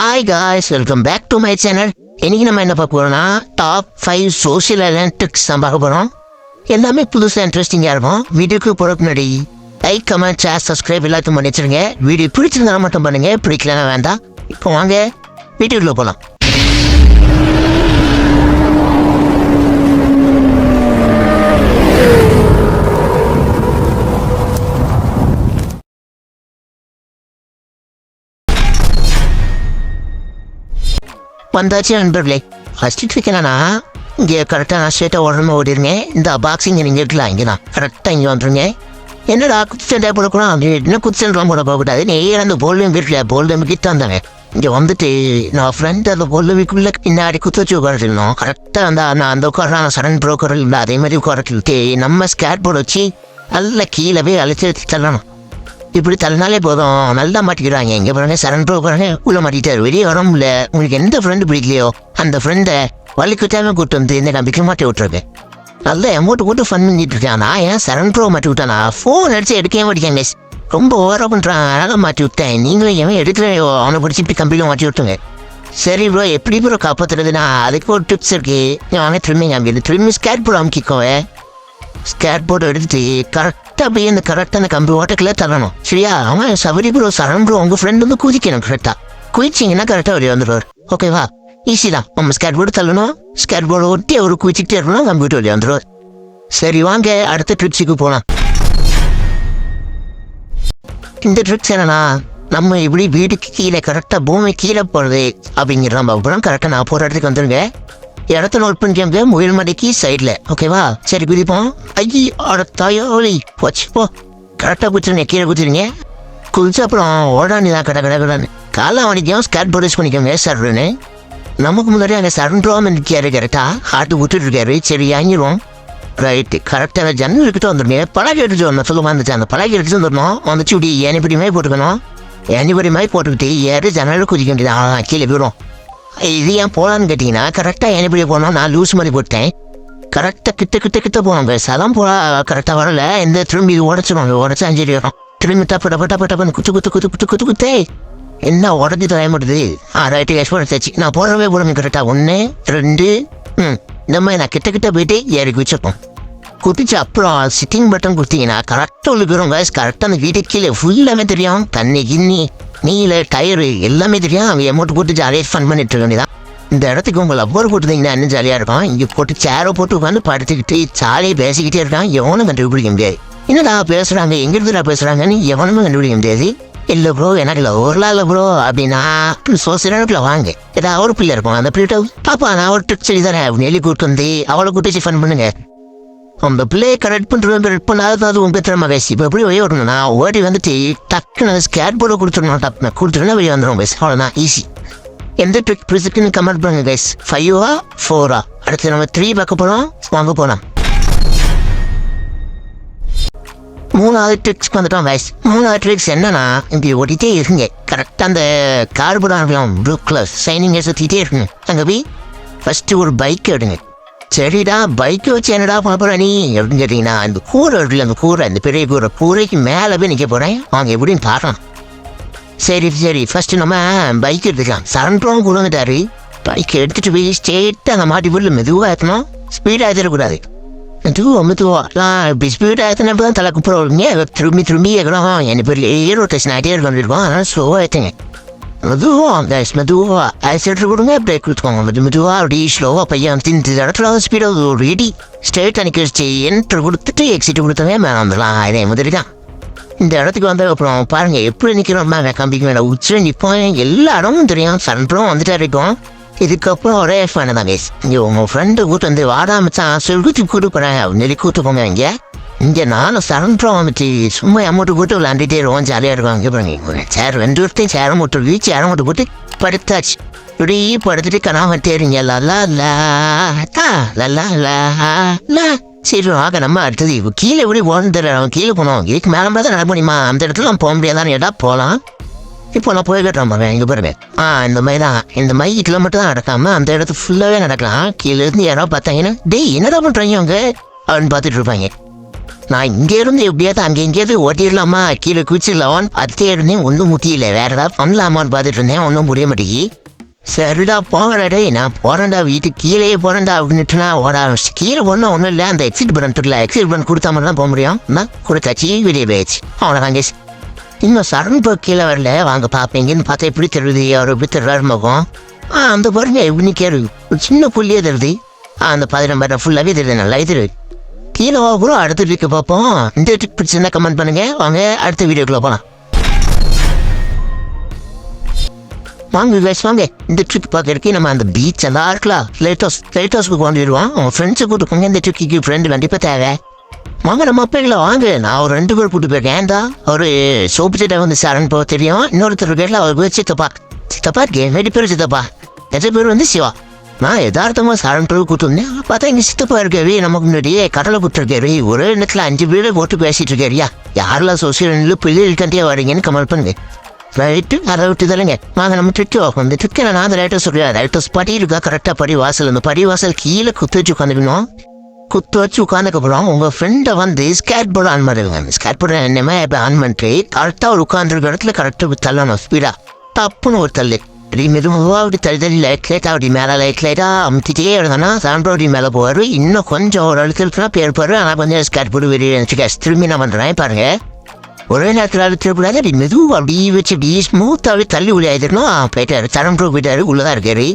Hi guys, welcome back to my channel. இன்னைக்கு நம்ம என்ன பார்க்க போறோம்னா டாப் 5 சோஷியல் ஐலண்ட் ட்ரிக்ஸ் தான் பார்க்க போகிறோம். எல்லாமே புதுசாக இன்ட்ரெஸ்டிங்காக இருக்கும். வீடியோக்கு போகிறதுக்கு முன்னாடி லைக், கமெண்ட், ஷேர், சப்ஸ்கிரைப் எல்லாத்தையும் பண்ணி வச்சுருங்க. வீடியோ பிடிச்சிருந்தா மட்டும் பண்ணுங்க, பிடிக்கலன்னா வேண்டாம். இப்போ வாங்க வீடியோக்குள்ளே போகலாம். வந்தாச்சு நண்பர்களே. ஃபர்ஸ்ட் ட்ரிக் என்னன்னா, இங்கே கரெக்டாக நான் ஸ்ட்ரெயிட்டாக உடனே ஓடிடுங்க. இந்த பாக்ஸிங் நீங்கள் இருக்கலாம், இங்கே தான் கரெக்டாக இங்கே வந்துருங்க. என்னடா குத்துச்சண்டை போடக்கூடாது, அப்படி என்ன குத்துச்சண்டெலாம் போட போகக்கூடாது. நேரம் அந்த போல்டும் வீட்டில் போல்டும் கிட்ட வந்தாங்க. இங்கே வந்துட்டு நான் ஃப்ரெண்ட் அந்த போல்லுக்குள்ளே பின்னாடி குத்து வச்சு உட்காந்துருந்தோம். கரெக்டாக வந்தா நான் அந்த உட்கார சடன் ப்ரோக்கர் இல்லை, அதே மாதிரி உட்காரட்டு நம்ம ஸ்கேட் போர்டு வச்சு நல்லா கீழவே அழைச்சி தள்ளணும். இப்படி தள்ளினாலே போதும், நல்லா மாட்டிக்கிறாங்க. இங்கே பாருங்க, சரண் ப்ரோக்கரே உள்ள மாட்டிட்டாரு. வெளியே வர முடியல. உங்களுக்கு எந்த ஃப்ரெண்டு பிடிக்கலையோ அந்த ஃப்ரெண்டை வலிக்கிட்டாம கூட்டு வந்து இந்த நம்பிக்கை மாட்டி விட்டுருக்கு. நல்லா அமௌண்ட் போட்டு ஃபன் பண்ணிட்டு இருக்கேன். நான் ஏன் சரண் ப்ரோ மாட்டி விட்டானா, ஃபோன் அடிச்சு எடுக்கவே மாட்டேங்க. ரொம்ப ஓவராக பண்ணுறான். அழகாக மாட்டி விட்டேன். நீங்களும் ஏன் எடுக்கிறேன், அவனை பிடிச்சி இப்படி கம்பியில் மாட்டி விட்டுங்க. சரி ப்ரோ, எப்படி ப்ரோ காப்பாற்றுறதுனா அதுக்கு ஒரு டிப்ஸ் இருக்கு. வாங்க திரும்பி ஸ்கேட் போர்டு அமுக்கிக்கோவே. ஸ்கேட் போர்டு எடுத்துட்டு கரெக்டாக போய் அந்த கரெக்டாக அந்த கம்பி ஓட்டக்கில் தரணும். சரியா? அவன் சபரி ப்ரோ, சரண் ப்ரோ உங்கள் ஃப்ரெண்டு வந்து குதிக்கணும். கரெக்டாக குதிச்சிங்கன்னா கரெக்டாக வெளியே வந்துடுவார். ஓகேவா? ஈஸி தான். நம்ம ஸ்கேட் போர்டு தள்ளணும், ஸ்கேட் போர்டு ஒட்டி அவர் குதிச்சுக்கிட்டே இருக்கணும், கம்ப்யூட்டர் வெளியே வந்துடுவார். சரி வாங்க அடுத்த ட்ரிக்ஸுக்கு போகலாம். இந்த ட்ரிக்ஸ் என்னன்னா, நம்ம இப்படி வீட்டுக்கு கீழே கரெக்டாக பூமி கீழே போகிறது அப்படிங்கிறதான் பார்ப்போம். கரெக்டாக நான் போகிற இடத்துக்கு வந்துடுங்க. இடத்த நோட் பண்ணிக்க, முயல் மடைக்கு சைடில். ஓகேவா? சரி குதிப்போம். ஐயோ அடுத்தாயோலி போச்சு. போ கரெக்டாக குதிச்சுருங்க, கீழே குதிச்சுருங்க. குதிச்சு அப்புறம் ஓடாணி தான் கடான்னு காலை வணிக்கம் ஸ்கேட் போர்டேஸ் பண்ணிக்கோங்க. சர்ன்னு நமக்கு முன்னாடி அங்கே சரண்ட்ரோம் இருக்காரு. கரெக்டாக ஹார்ட்டு விட்டுட்டு இருக்காரு. சரி வாங்கிடுவோம். ரைட்டு, கரெக்டாக ஜன்னல் எடுத்துகிட்டு வந்துடுங்க. பழகி எடுத்துட்டு வரணும். சொல்லுமா இருந்துச்சு, அந்த பழகி எடுத்துட்டு வந்துடணும். வந்துச்சு இப்படி ஏனிப்படி மாதிரி போட்டுக்கணும். ஏனிப்படி மாதிரி போட்டுக்கிட்டு ஏறு ஜன்னல் குதிக்க வேண்டியது. கீழே போயிடும். இது ஏன் போகலான்னு கேட்டிங்கன்னா, கரெக்டாக எப்படி போனோம், நான் லூஸ் மாதிரி போட்டேன். கரெக்டாக கிட்ட போனோம். சதம் போல கரெக்டாக வரல. எந்த திரும்பி உடச்சிடும். உடச்சி அஞ்சு வரும். திரும்பி டப்பு குத்து என்ன உடஞ்சி தயமாட்டுது. Right export. நான் போடவே போடுங்க. கரெக்டாக 1 2 இந்த மாதிரி நான் கிட்ட போயிட்டு ஏறி குதிச்சிருப்போம். குதிச்சு அப்புறம் சிட்டிங் பட்டன் கொடுத்தீங்கன்னா கரெக்டாக உள்ள போயிடும். கரெக்டாக அந்த வீட்டுக்கு கீழே ஃபுல்லாமே தெரியும். தண்ணி கிண்ணி நீல டயரு எல்லாமே தெரியும். அவங்க அமௌண்ட் போட்டு ஜாலியாக ஃபன் பண்ணிட்டு இருக்க வேண்டியதான். இந்த இடத்துக்கு உங்களை லவ்வர் போட்டுருந்தீங்கன்னா இன்னும் ஜாலியாக இருக்கும். இங்கே போட்டு சேரை போட்டு உட்காந்து படுத்துக்கிட்டு ஜாலியாக பேசிக்கிட்டே இருக்கான். எவனும் கண்டுபிடிக்க முடியாது. என்னடா பேசுகிறாங்க, எங்கிருந்துடா பேசுகிறாங்கன்னு எவனுமே கண்டுபிடிக்க முடியாது. இல்லை ப்ரோ எனக்கு இல்லை ஒரு இல்லை ப்ரோ அப்படின்னா சோசியலுக்குள்ள வாங்க. ஏதாவது ஒரு பிள்ளை இருக்கும், அந்த பிள்ளைகிட்ட பாப்பா நான் ஒரு ட்ரிக் சரி தானே நெல்லி கூட்டு வந்து அவளை கூட்டி ஃபன் பண்ணுங்க. அந்த பிள்ளையை கரெக்ட் பண்ணாதான் அது உங்கள் திறமை பேசி. இப்போ எப்படி வெளியே வரணும்னா ஓடி வந்துட்டு டக்குன்னு ஸ்கேட் போர்டு கொடுத்துருன்னா வெளியே வந்துடும். பேஸ் அவ்வளோதான், ஈஸி. எந்த ட்ரிக் பிடிச்சிருக்குன்னு கமெண்ட் பண்ணுங்க கைஸ். 5 4 அடுத்து நம்ம 3 பார்க்க போகிறோம். வாங்க போகலாம். 3வது ட்ரிக்ஸ் வந்துட்டோம் கைஸ். 3வது ட்ரிக்ஸ் என்னன்னா, இப்படி ஓட்டிகிட்டே இருக்குங்க. கரெக்டாக அந்த கார்புடான் ப்ளூ கலர் சைனிங்கை சுற்றிட்டே இருக்குங்க. அங்கே போய் ஃபஸ்ட்டு ஒரு பைக் எடுங்க. சரிடா, பைக்கை வச்சு என்னடா பண்ண போகிற நீ அப்படின்னு கேட்டிங்கன்னா, அந்த கூரை இருக்குல்ல, அந்த கூரை, அந்த பெரிய கூரைக்கு மேலே போய் நிற்க போகிறேன். அவங்க எப்படின்னு பார்க்கலாம். சரி ஃபஸ்ட்டு நம்ம பைக் எடுத்துக்கலாம். சரண்ட்ரோம் கூட வந்துட்டாரு. பைக்கை எடுத்துகிட்டு போய் ஸ்ட்ரெயிட்டாக அந்த மாட்டி போட்டு மெதுவாக ஏற்றணும். ஸ்பீடாக ஏற்றக்கூடாது. மெதுவாக இப்படி ஸ்பீடாக ஏற்றினப்போ தான் தலை குப்புறவங்க திரும்பி ஏற்கணும். எனக்கு பெரிய ரொட்டேஷன் ஆகிட்டே இருக்கோம். அதனால் ஸ்லோவாக ஏற்றுங்க. மெதுவாக ஆக்சிலேட்டர் கொடுங்க, பிரேக் கொடுத்துக்கோங்க. மெதுவாக அப்படி ஸ்லோவாக பையன் இந்த இடத்துல ஸ்பீடாக ஒரு ரெடி ஸ்ட்ரெயிட் அன்றைக்கி வச்சு என்ட்ரு கொடுத்துட்டு எக்ஸிட் கொடுத்தவே மேலே வந்துடலாம். இதே மாதிரி தான் இந்த இடத்துக்கு வந்த அப்புறம் பாருங்கள் எப்படி நிற்கிறோம். கம்பிக்கு மேலே உச்சி நிற்போம். எல்லா இடமும் தெரியும். சன்ட்ரும் வந்துட்டே இருக்கும். இதுக்கப்புறம் ஒரே ஃபேனு தான் கேஸ். இங்கே உங்கள் ஃப்ரெண்டு கூட்டு வந்து வாடாமச்சான் சொல்லிட்டு கூட்டு போகிறேன் நெல்லி கூட்டு போங்க. இங்கே நானும் சரண்ட்ரம் வந்துட்டு சும்மா அமௌண்ட்டு போட்டு விளாண்டுட்டே இருவோம். ஜாலியாக இருக்கும். இங்கே பாருங்க, சேர் 2 வருஷத்தையும் சேரம் போட்டு சேரம் போட்டு போட்டு படுத்தாச்சு. இப்படி படுத்துட்டு கனாமட்டேறீங்க. சரி ஆக நம்ம அடுத்தது கீழே எப்படி போகணுன்னு தெரியல. கீழே போனோம். இதுக்கு மேலே தான் நடக்க முடியுமா? அந்த இடத்துல நம்ம போக முடியாதான் ஏடா போகலாம். இப்போ நான் போய்கிட்டோம் பாருங்க. இங்கே பாருங்க, இந்த மாதிரி தான். இந்த மைக்கில் மட்டும் தான் நடக்காமல் அந்த இடத்து ஃபுல்லாகவே நடக்கலாம். கீழே இருந்து யாராவது பார்த்தாங்கன்னா டேய் என்னடா பண்ணுறாங்க அவங்க அப்படின்னு பார்த்துட்டு இருப்பாங்க. நான் இங்கே இருந்து எப்படியாவது அங்கே எங்கேயாவது ஓட்டிடலாமா கீழே குச்சிடலாம் அதே இருந்தேன் ஒன்றும் முட்டியில வேற ஏதாவது பண்ணலாமான்னு பார்த்துட்டு இருந்தேன் ஒன்றும் முடிய மாட்டேங்கி. சரிடா போங்கடா நான் போறேன்டா வீட்டுக்கு கீழே போறேன்டா அப்படின்ட்டுனா ஓட கீழே போனா ஒன்றும் இல்லை அந்த எக்ஸிட் பட்டன் இருக்குல்ல எக்ஸிட் பட்டன் கொடுத்தா மட்டும் தான் போக முடியும். கொடுத்தாச்சு வெளியே போயிடுச்சு அவ்வளோதாங்க. இன்னும் சரண் போ கீழே வரல வாங்க பார்ப்பீங்கன்னு பார்த்தா எப்படி தருது அவர் எப்படி தருவார் முகம். அந்த பாருங்க எப்படி கேரு சின்ன புள்ளியே தருது. அந்த 10 ஃபுல்லாகவே தெரியுது நல்லா இது. கீழே கூட அடுத்த வீடியோக்கு பார்ப்போம். இந்த ட்ரிக் பிடிச்சிருந்தா கமெண்ட் பண்ணுங்க. வாங்க அடுத்த வீடியோக்குள்ள போகலாம். வாங்க கைஸ் வாங்க இந்த ட்ரிப் பார்க்கறதுக்கு நம்ம அந்த பீச் எல்லாம் இருக்கலாம் லைட் ஹவுஸ்க்கு கொண்டுடுவோம். அவன் ஃப்ரெண்ட்ஸை கூட்டு போங்க. இந்த ட்ரிப்புக்கு ஃப்ரெண்டு கண்டிப்பாக தேவை. வாங்க நம்ம அப்பைங்களா வாங்க. நான் ஒரு 2 பேர் கூட்டு போயிருக்கேன். ஏன்டா ஒரு சோப்பு சட்டை வந்து சரண் போக தெரியும். இன்னொருத்தர் பேரில் அவர் பேர் சித்தப்பா இருக்கேன் 2 பேர் சித்தப்பா. எத்தனை பேர் வந்து சிவா. நான் யதார்த்தமாக சரண் போய் கூட்டு வந்தேன். பார்த்தா எங்கள் சித்தப்பா இருக்காரு நமக்கு முன்னாடியே கடலை கூட்டிருக்காரு. ஒரே இடத்துல 5 பேர் போட்டு பேசிட்டு இருக்காருயா. யாரெல்லாம் சோசியல் பிள்ளைகள்கிட்டே வரீங்கன்னு கமெண்ட் பண்ணுங்க. ரைட்டு அதை விட்டு தரங்க. நாங்கள் நம்ம ட்ரிக்கு ஆகும் இந்த ட்ரிக்கை நான் அந்த ரைட்டர் சொல்கிறேன். ரைட்டர்ஸ் படி இருக்கா கரெக்டாக படி வாசல் அந்த படி வாசல் கீழே குத்து வச்சு உட்காந்துக்கணும். குத்து வச்சு உட்காந்துக்கப்புறம் உங்கள் ஃப்ரெண்டை வந்து ஸ்கேட் போர்டு ஆன் பண்ணிடுவாங்க. ஸ்கேட் போர்டு என்னமே இப்போ ஆன் பண்ணிட்டு கரெக்டாக ஒரு உட்காந்துருக்க இடத்துல கரெக்டாக தள்ளணும் ஸ்பீடாக தப்புன்னு ஒரு தள்ளு. அப்படி மெதுவாக அப்படி தள்ளி லைட்டாக அப்படி மேலே லைட்டாக அமுத்திட்டே இருந்தோன்னா சாம்படி மேலே போவார். இன்னும் கொஞ்சம் ஒரு அழுத்தத்துனா பேர் போவார். ஆனால் கொஞ்சம் ஸ்கேட் போர்டு வெளியே திரும்பி நான் பண்ணுறேன் பாருங்கள். ஒரே நேரத்தில் அழுத்திடக்கூடாது. அப்படி மெதுவாக அப்படி வச்சு அப்படி ஸ்மூத்தாகவே தள்ளி விளையாடுறோம். போயிட்டாரு சரண் ப்ரோ போயிட்டாரு. உள்ளதான் இருக்காரு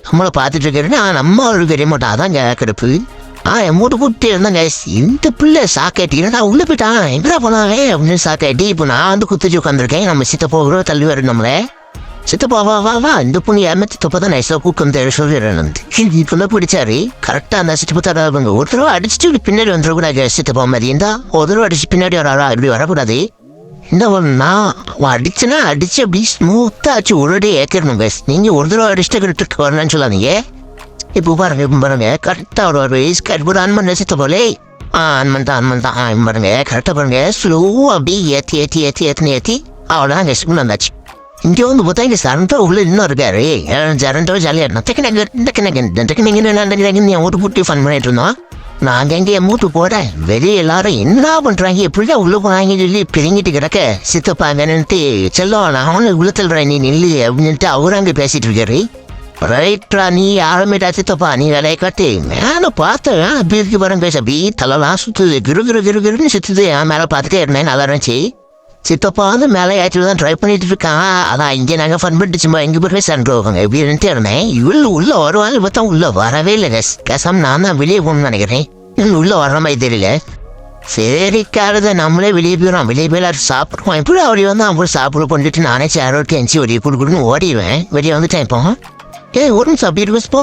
நம்மளை பார்த்துட்டு இருக்காருன்னா நம்ம ஒரு பெரிய மாட்டோம். அதான் கிடப்பு. மூட்டை போட்டு இருந்தாங்க. இந்த பிள்ளை சாக்காட்டி நான் உள்ளே போயிட்டான் எங்கடா போனாவே அப்படின்னு சாக்காட்டி. இப்போ நான் வந்து குத்துச்சு உட்காந்துருக்கேன். நம்ம சித்தப்பா தள்ளி வரும் நம்மளை. சித்தப்பா வா இந்த பொண்ணு ஏமா சித்தப்பா தான் நைஸாக கூட்டு வந்து சொல்லிடுறேன். இப்போ தான் பிடிச்சாரு கரெக்டாக அந்த சித்தப்பா தராங்க. ஒரு தடவை அடிச்சுட்டு பின்னாடி வந்துடக்கூடாது. சித்தப்பா மாதிரி இருந்தா ஒரு தடவை அடிச்சு பின்னாடி வரா இப்படி வரக்கூடாது. இந்த நான் அடிச்சுன்னா அடிச்சு அப்படி ஸ்மூத்தாக ஆச்சு ஒரே ஏற்கணும் பேஸ். நீங்கள் ஒரு தடவை அடிச்சுட்டு கிட்ட வரலான்னு சொல்லாதீங்க. இப்போ பாருங்க கரெக்டாக ஒரு ஸ்கேட் போர்டு ஆன் பண்ண சித்தப்பாலே ஆன் தான் பாருங்க கரெக்டாக பாருங்க ஸ்லோவாக அப்படியே ஏற்றி அவ்வளோதான் கஷ்டம்னு வந்தாச்சு. இங்கே வந்து பார்த்தா இங்கே சரண்டோ உள்ள இன்னும் இருக்காரு. சரண்டோ ஜாலியாக இருந்தான். ஓட்டு போட்டு ஃபன் பண்ணிட்டு இருந்தோம். நாங்கள் எங்கே மூட்டு போகிறேன் வெளியே எல்லாரும் என்ன பண்ணுறாங்க எப்படிதான் உள்ளே போனாங்க சொல்லி பிரிங்கிட்டு கிடக்க. சித்தப்பா வேணுன்ட்டு செல்லம் நான் அவனு உள்ள தள்ளுறேன் நீ நில்லு அப்படின்ட்டு அவரு அங்கே பேசிட்டு இருக்காரு. ரைட்ரா நீ ஆரம்பிட்டா சித்தப்பா நீ வேலையை காட்டு மேலே பார்த்தேன். அப்படி இருக்கு பாருங்க பேச அப்படி தலைலாம் சுற்றுது கிருன்னு சுற்றுது. மேலே பார்த்துட்டே இருந்தேன் நல்லா இருந்துச்சு. சித்தப்பா வந்து மேலே ஏற்றிட்டு தான் ட்ரை பண்ணிட்டு இருக்கான். அதான் இங்கே நாங்கள் ஃபன் பண்ணிட்டு சும்மா எங்கே போய் சண்டை போவாங்க எப்படின்ட்டு இருந்தேன். உள்ளே வருவாங்க பார்த்தா உள்ளே வரவே இல்லை கேசம். நான் தான் வெளியே போகணும்னு நினைக்கிறேன். உள்ளே வர்ற மாதிரி தெரியல. சரிக்காரத நம்மளே வெளியே போயிடும். வெளியே போய் எல்லாரும் சாப்பிடுவோம். எப்படி அப்படி வந்து அவங்க சாப்பிட பண்ணிட்டு நானே சேரோட்டு எஞ்சி வெளியே கொடுக்குன்னு ஓடிடுவேன். வெளியே வந்துட்டேன் இப்போ. ஒரு நிமிஷம் அப்படி இருப்போ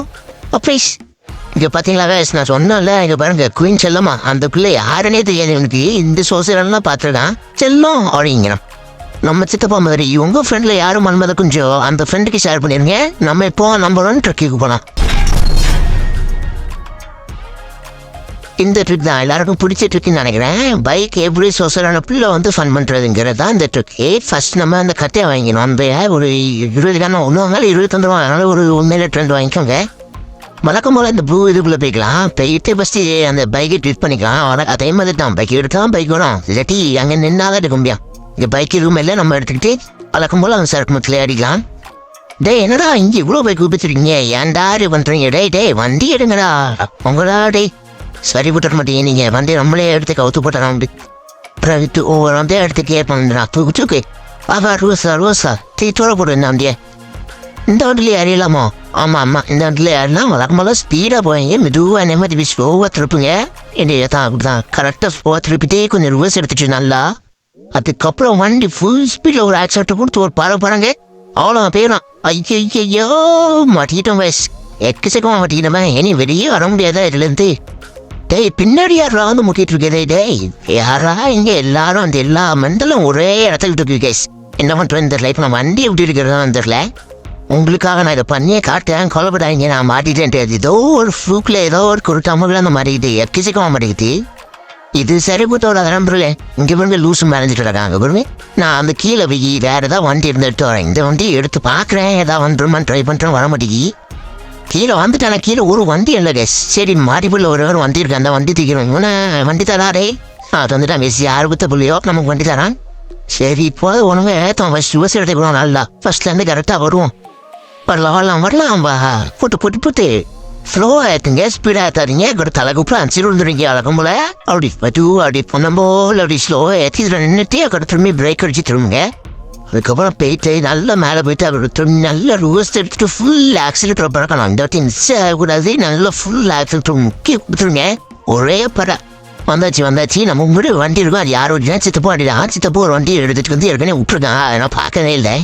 ப்ளீஸ். இங்கே பார்த்தீங்களா நான் சொன்னேன்ல இங்கே பாருங்க குயின் செல்லம்மா அந்த பிள்ளை யாருன்னே தெரியாது எனக்கு. இந்த சோசியல்லாம் பார்த்துருக்கான் செல்லம் அப்படிங்கிறோம். நம்ம சித்தப்பா மாதிரி உங்கள் ஃப்ரெண்டில் யாரும் மன்மத கொஞ்சம் அந்த ஃப்ரெண்டுக்கு ஷேர் பண்ணிடுங்க. நம்ம இப்போ நம்பர் 1 ட்ரக்கிக்கு போகலாம். இந்த ட்ரிக் தான் எல்லாருக்கும் பிடிச்ச ட்ரிக்குன்னு நினைக்கிறேன். பைக் எப்படி சோசியலான பிள்ளை வந்து ஃபன் பண்ணுறதுங்கிறது தான் இந்த ட்ரிக்கு. ஃபர்ஸ்ட் நம்ம அந்த கட்டையை வாங்கிக்கணும். அந்த ஒரு 20 காரணம் ஒன்று வாங்காலும் 20 தந்துடுவோம். அதனால் ஒரு 1 2 வாங்கிக்கோங்க. வழக்கம் போல் இந்த ப்ளூ இதுக்குள்ளே போய்க்கலாம். போயிட்டு ஃபஸ்ட்டு அந்த பைக்கை ட்ரிப் பண்ணிக்கலாம். அதே மாதிரி தான் பைக் எடுத்தால் பைக் வரும். இல்லாட்டி அங்கே நின்னாதான் எடுக்க முடியும். இங்கே பைக் ரூம் எல்லாம் நம்ம எடுத்துக்கிட்டு வழக்கம் போல் அந்த சரக்கு மத்தில் ஏறிக்கலாம். டே என்னடா இங்கே இவ்வளோ பைக் விட்டுருக்கீங்க ஏன்டா பண்ணுறீங்க? டே வண்டி எடுங்கடா உங்களா டே சரி விட்டுற மாட்டீங்க. நீங்கள் வண்டி நம்மளே எடுத்து கவுத்து போட்டலாம். அப்புறம் விட்டு ஒவ்வொரு வண்டியை எடுத்து கேர் பண்ணுறா தூக்கு ரோசா தீத்தோட போடு இந்த வண்டியை. இந்த வண்டியில் ஏறிடலாமோ? ஆமாம் இந்த வண்டியில் ஏறலாம். வழக்கமாக ஸ்பீடாக போவீங்க மெதுவாக என்ன மாதிரி ஸ்லோவாக திருப்புங்க. என்னைய தான் அப்படி தான் கரெக்டாக ஸ்லோவாக திருப்பிட்டே கொஞ்சம் ரிவர்ஸ் எடுத்துச்சு நல்லா. அதுக்கப்புறம் வண்டி ஃபுல் ஸ்பீடில் ஒரு ஆக்சிடென்ட் கொடுத்து ஒரு பாருங்க அவ்வளோ போயிடும். ஐயோ மாட்டிக்கிட்டோம் வயசு எக்கச்சக்கமாக மாட்டிக்கிட்டோமே. இனி வெளியே வர முடியாதா இதுலேருந்து? டேய் பின்னாடி யாரா வந்து முட்டிட்டு இருக்கே? டேய் யாரா இங்கே எல்லாரும் அந்த எல்லா மண்டலும் ஒரே இடத்துல இருக்கு கேஸ். என்ன பண்ணுறேன் இந்த லைஃப் நான் வண்டி எப்படி இருக்கிறதான் தெரியல. உங்களுக்காக நான் இதை பண்ணியே காட்டேன் கொலைப்படாங்க. நான் மாட்டிட்டேன். ஏதோ ஒரு ஃப்ளூக்கில் ஏதோ ஒரு குருட்டாமல் அந்த மாட்டிக்கிட்டு எக்கச்சக்கமாக மாட்டிக்கிட்டு இது சரிபட்டோட நம்புறல. இங்கே வந்து லூசு மறைஞ்சிட்டு இருக்காங்க பாருங்க. நான் அந்த கீழே போய் வேறு ஏதாவது வண்டி எடுத்து வரேன். இந்த வண்டி எடுத்து பார்க்குறேன் ஏதாவது வந்துருமான்னு ட்ரை பண்ணுறேன் வர மாட்டேங்கி. கீழே வந்துட்டான கீழே ஒரு வண்டி இல்லை கேஸ். சரி மாடிப்புள்ள ஒரு வண்டி இருக்கு அந்த வண்டி தூக்கிறோம். இவனை வண்டி தராரே அது வந்துட்டு பேசி யாரு குத்த புள்ளியோ நமக்கு வண்டி தரான். சரி இப்போ உணவை ஃபர்ஸ்ட் யூஸ் எடுத்துக்கிறோம். நல்லா ஃபர்ஸ்ட்லேருந்து கரெக்டாக வருவோம். வரலாம் வா. புட்டு ஸ்லோவாக ஏற்றுங்க, ஸ்பீடாக ஏற்றாதீங்க. கூட தலைக்குப்புறம் அனுப்பிச்சு விழுந்துருங்க. அழகும் போல அப்படி அப்படி பொண்ணம் போல் அப்படி ஸ்லோவாக ஏற்றி இதில் நின்றுட்டு அக்கட திரும்பி பிரேக் அடிச்சு திரும்புங்க. அதுக்கப்புறம் போயிட்டு நல்லா மேலே போயிட்டு அவர் திரும்பி நல்லா ரிவர்ஸ் எடுத்துட்டு ஃபுல் ஆக்சிலேட்டர் பறக்கணும். இந்த வாட்டி மிஸ் ஆகக்கூடாது. நல்லா ஃபுல் ஆக்சிலேட்டர் முக்கிய கொடுத்துருங்க. ஒரே படம் வந்தாச்சு. நம்ம முன்னாடி வண்டி இருக்கும். அது யார் ஓடினா சித்தப்போ வண்டிதான். சித்தப்போ ஒரு வண்டி எடுத்துட்டு வந்து ஏற்கனவே விட்டுருக்கான். அதெல்லாம் பார்க்கவே இல்லை.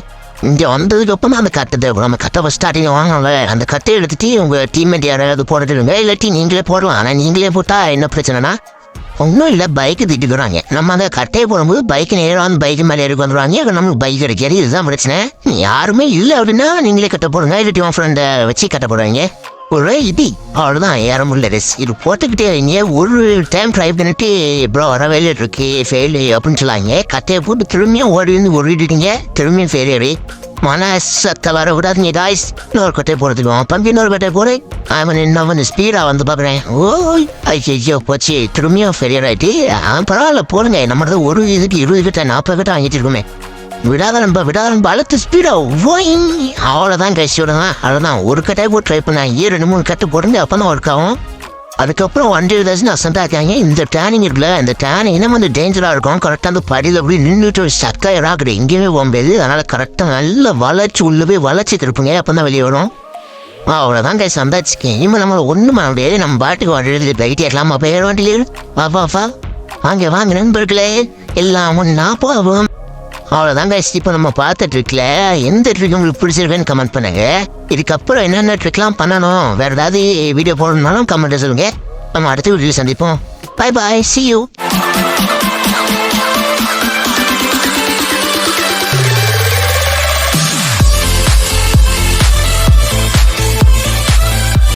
இங்கே வந்ததுக்கு அப்புறம் தான் அந்த கட்டை நம்ம கட்டை ஃபஸ்ட் ஸ்டார்டிங் வாங்கல. அந்த கட்டை எடுத்துட்டு உங்கள் டீம்மேட் யாராவது போட்டுருங்க. இல்லாட்டி நீங்களே போடலாம். ஆனால் நீங்களே போட்டால் என்ன பிரச்சனைனா ஒன்றும் இல்லை, பைக்கு திட்டுக்கிறாங்க. நம்ம அந்த கட்டையை போடும்போது பைக்கு நேரம் வந்து பைக்கு மேலே எடுக்க வந்துடுவாங்க. நம்மளுக்கு பைக் கிடைக்காது. இதுதான் பிரச்சனை. யாருமே இல்லை அப்படின்னா நீங்களே கட்ட போடுங்க. இல்லாட்டி உன் ஃப்ரெண்டை வச்சு கட்ட போடுவாங்க. ஒரு அவ்வளோதான். ஏற முடியல ரெஸ். இது போட்டுக்கிட்டே வைங்க. ஒரு டைம் ட்ரை பண்ணிட்டு ப்ரோ வர வேலை இருக்கு ஃபெயிலு அப்படின்னு சொல்லாங்க. கட்டையை போட்டு திரும்பியும் ஓடிடுங்க. திரும்பியும் ஃபெயிலியரு. மனசத்தை வர விடாதுங்க காய்ஸ். இன்னொரு கட்டையை போடுறதுக்கும் பம்பி இன்னொரு கட்டையை போடு. இன்னும் ஸ்பீடாக வந்து பார்க்குறேன். ஓய் ஐயோ போச்சு. திரும்பியும் ஃபெயிலியர் ஆகிட்டு. பரவாயில்ல போடுங்க. நம்மளது ஒரு இதுக்கு 20 கிட்ட 40 கிட்ட வாங்கிட்டு இருக்குமே. விடாத அழுத்து ஸ்பீடா அவ்வளோதான் கைசியோட தான். அவ்வளோதான். ஒரு கட்டாய் போட்டு ட்ரை பண்ணேன். 2-3 கட்டு போடுங்க. அப்போ தான் ஒர்க் ஆகும். அதுக்கப்புறம் வண்டி ஏதாச்சும் அசண்டாக இருக்காங்க. இந்த டேனிங் இருக்குல்ல, இந்த டேனிங் இன்னும் வந்து டேஞ்சராக இருக்கும். கரெக்டாக அந்த படியில் அப்படி நின்றுட்டு சக்கா இறாக்குது. எங்கேயுமே போக முடியாது. அதனால் கரெக்டாக நல்லா வளைச்சி உள்ளே போய் வளைச்சி திருப்புங்க. அப்போ தான் வெளியே வரும். அவ்வளோதான் கைஸ் வந்தாச்சுக்கேன். இனிமேல் நம்மளை ஒன்றும் பண்ண முடியாது. நம்ம பாட்டுக்கு வண்டி பைக் ஏற்கலாமா? அப்போ ஏற வண்டியில் வாப்பா வாங்க நண்பர்களே எல்லாம் ஒன்றா போவோம். அவ்வளோதான் கைஸ். இப்போ நம்ம பார்த்துட்டு இருக்கல எந்த ட்ரிக் உங்களுக்கு பிடிச்சிருக்குன்னு கமெண்ட் பண்ணுங்க. இதுக்கப்புறம் என்னென்ன ட்ரிக்லாம் பண்ணணும், வேறு ஏதாவது வீடியோ போடணுன்னாலும் கமெண்ட் சொல்லுங்க. நம்ம அடுத்த வீடியோவில் சந்திப்போம். Bye see you.